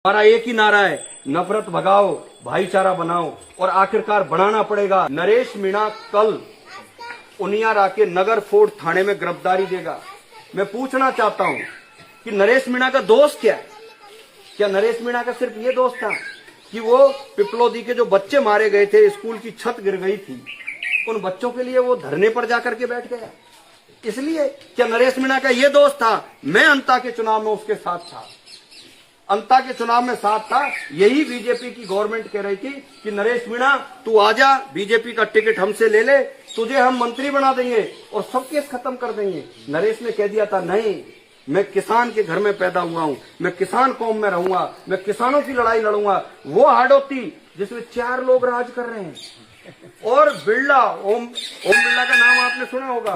हमारा एक ही नारा है, नफरत भगाओ, भाईचारा बनाओ और आखिरकार बनाना पड़ेगा। नरेश मीणा कल उनियार आके नगर फोर्ट थाने में गिरफ्तारी देगा। मैं पूछना चाहता हूं कि नरेश मीणा का दोष क्या है? क्या नरेश मीणा का सिर्फ ये दोष था कि वो पिपलोदी के जो बच्चे मारे गए थे, स्कूल की छत गिर गई थी, उन बच्चों के लिए वो धरने पर जाकर के बैठ गया? इसलिए क्या नरेश मीणा का ये दोष था? मैं अंता के चुनाव में उसके साथ था, अंता के चुनाव में साथ था। यही बीजेपी की गवर्नमेंट कह रही थी कि नरेश मीणा तू आजा, बीजेपी का टिकट हमसे ले ले, तुझे हम मंत्री बना देंगे और सब केस खत्म कर देंगे। नरेश ने कह दिया था नहीं, मैं किसान के घर में पैदा हुआ हूं, मैं किसान कौम में रहूंगा, मैं किसानों की लड़ाई लड़ूंगा। वो हाड़ोती जिसमें 4 लोग राज कर रहे हैं और बिरला, ओम बिरला का नाम आपने सुना होगा,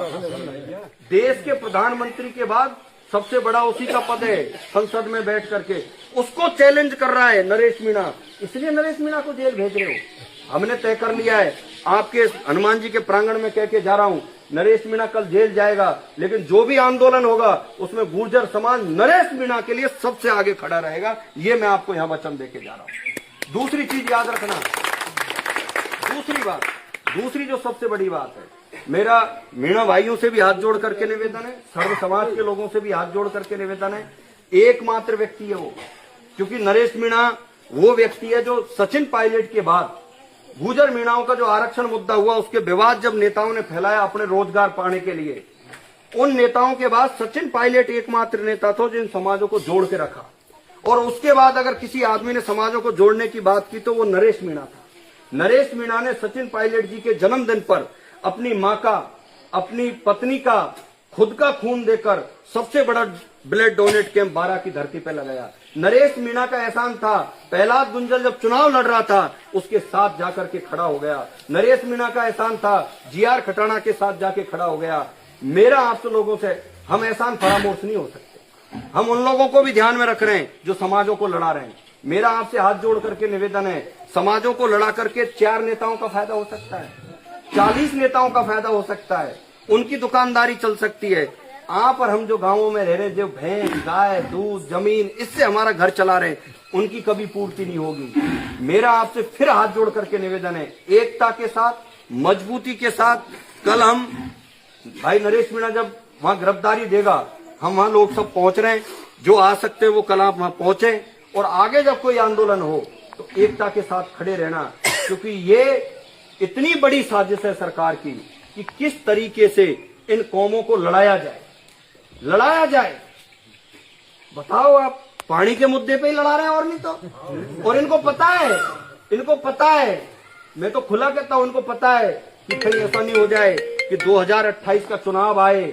देश के प्रधानमंत्री के बाद सबसे बड़ा उसी का पद है, संसद में बैठ करके उसको चैलेंज कर रहा है नरेश मीणा। इसलिए नरेश मीणा को जेल भेज रहे हो। हमने तय कर लिया है, आपके हनुमान जी के प्रांगण में कह के जा रहा हूं, नरेश मीणा कल जेल जाएगा, लेकिन जो भी आंदोलन होगा उसमें गुर्जर समाज नरेश मीणा के लिए सबसे आगे खड़ा रहेगा। ये मैं आपको यहां वचन देके जा रहा हूं। दूसरी चीज याद रखना, दूसरी जो सबसे बड़ी बात है, मेरा मीणा भाइयों से भी हाथ जोड़ करके निवेदन है, सर्व समाज के लोगों से भी हाथ जोड़ करके निवेदन है, एकमात्र व्यक्ति है वो, क्योंकि नरेश मीणा वो व्यक्ति है जो सचिन पायलट के बाद गुर्जर मीणाओं का जो आरक्षण मुद्दा हुआ, उसके विवाद जब नेताओं ने फैलाया अपने रोजगार पाने के लिए, उन नेताओं के बाद सचिन पायलट एकमात्र नेता था जिन समाजों को जोड़ के रखा। और उसके बाद अगर किसी आदमी ने समाजों को जोड़ने की बात की तो वो नरेश मीणा था। नरेश मीणा ने सचिन पायलट जी के जन्मदिन पर अपनी मां का, अपनी पत्नी का, खुद का खून देकर सबसे बड़ा ब्लड डोनेट कैंप 12 की धरती पर लगाया। नरेश मीणा का एहसान था, प्रहलाद गुंजल जब चुनाव लड़ रहा था उसके साथ जाकर के खड़ा हो गया। नरेश मीणा का एहसान था, जीआर खटाना के साथ जाके खड़ा हो गया। मेरा आपसे लोगों से, हम एहसान फरामोश नहीं हो सकते, हम उन लोगों को भी ध्यान में रख रहे हैं जो समाजों को लड़ा रहे हैं। मेरा आपसे हाथ जोड़ करके निवेदन है, समाजों को लड़ा करके 4 नेताओं का फायदा हो सकता है, 40 नेताओं का फायदा हो सकता है, उनकी दुकानदारी चल सकती है। आप और हम जो गांवों में रह रहे, जो भैंस, गाय, दूध, जमीन, इससे हमारा घर चला रहे, उनकी कभी पूर्ति नहीं होगी। मेरा आपसे फिर हाथ जोड़ करके निवेदन है, एकता के साथ, मजबूती के साथ, कल हम भाई नरेश मीणा जब वहां गिरफ्तारी देगा, हम वहां लोग सब पहुंच रहे हैं, जो आ सकते हैं वो कल आप वहां पहुंचे और आगे जब कोई आंदोलन हो तो एकता के साथ खड़े रहना, क्योंकि ये इतनी बड़ी साजिश है सरकार की कि किस तरीके से इन कौमों को लड़ाया जाए। बताओ, आप पानी के मुद्दे पे ही लड़ा रहे हैं और नहीं तो। और इनको पता है, मैं तो खुला कहता हूं, इनको पता है कि कहीं ऐसा नहीं हो जाए कि 2028 का चुनाव आए,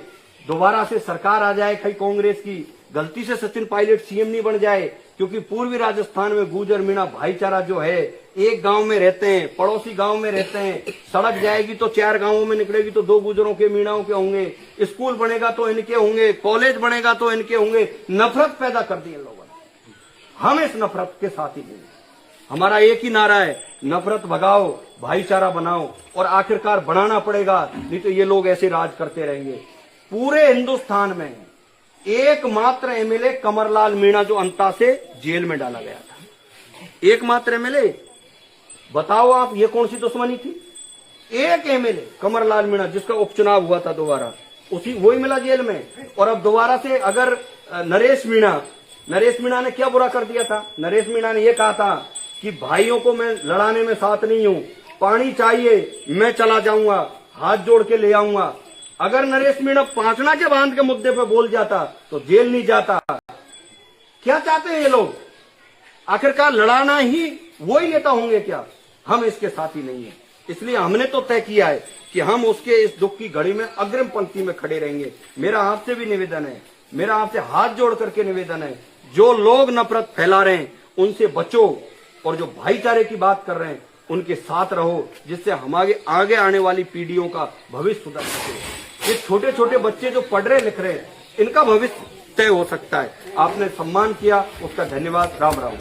दोबारा से सरकार आ जाए कहीं कांग्रेस की, गलती से सचिन पायलट सीएम नहीं बन जाए, क्योंकि पूर्वी राजस्थान में गुर्जर मीणा भाईचारा जो है, एक गांव में रहते हैं, पड़ोसी गांव में रहते हैं, सड़क जाएगी तो 4 गांवों में निकलेगी तो 2 गुर्जरों के, मीणाओं के होंगे, स्कूल बनेगा तो इनके होंगे, कॉलेज बनेगा तो इनके होंगे। नफरत पैदा कर दी इन लोगों ने। हम इस नफरत के साथ ही नहीं। हमारा एक ही नारा है, नफरत भगाओ, भाईचारा बनाओ और आखिरकार बनाना पड़ेगा, नहीं तो ये लोग ऐसे राज करते रहेंगे। पूरे हिंदुस्तान में एकमात्र एमएलए कमरलाल मीणा जो अंता से जेल में डाला गया था, एकमात्र एमएलए। बताओ आप, ये कौन सी दुश्मनी थी? एक एमएलए कमरलाल मीणा, जिसका उपचुनाव हुआ था दोबारा, वही मिला जेल में। और अब दोबारा से अगर नरेश मीणा ने क्या बुरा कर दिया था? नरेश मीणा ने यह कहा था कि भाइयों को मैं लड़ाने में साथ नहीं हूं, पानी चाहिए मैं चला जाऊंगा, हाथ जोड़ के ले आऊंगा। अगर नरेश मीणा पांचना के बांध के मुद्दे पर बोल जाता तो जेल नहीं जाता। क्या चाहते हैं ये लोग? आखिरकार लड़ाना ही वही नेता होंगे क्या? हम इसके साथ ही नहीं है। इसलिए हमने तो तय किया है कि हम उसके इस दुख की घड़ी में अग्रिम पंक्ति में खड़े रहेंगे। मेरा आपसे भी निवेदन है, मेरा आपसे हाथ जोड़ करके निवेदन है, जो लोग नफरत फैला रहे हैं उनसे बचो और जो भाईचारे की बात कर रहे हैं उनके साथ रहो, जिससे हमारे आगे आने वाली पीढ़ियों का भविष्य सुधर सके। ये छोटे छोटे बच्चे जो पढ़ रहे लिख रहे हैं, इनका भविष्य तय हो सकता है। आपने सम्मान किया, उसका धन्यवाद। राम राम।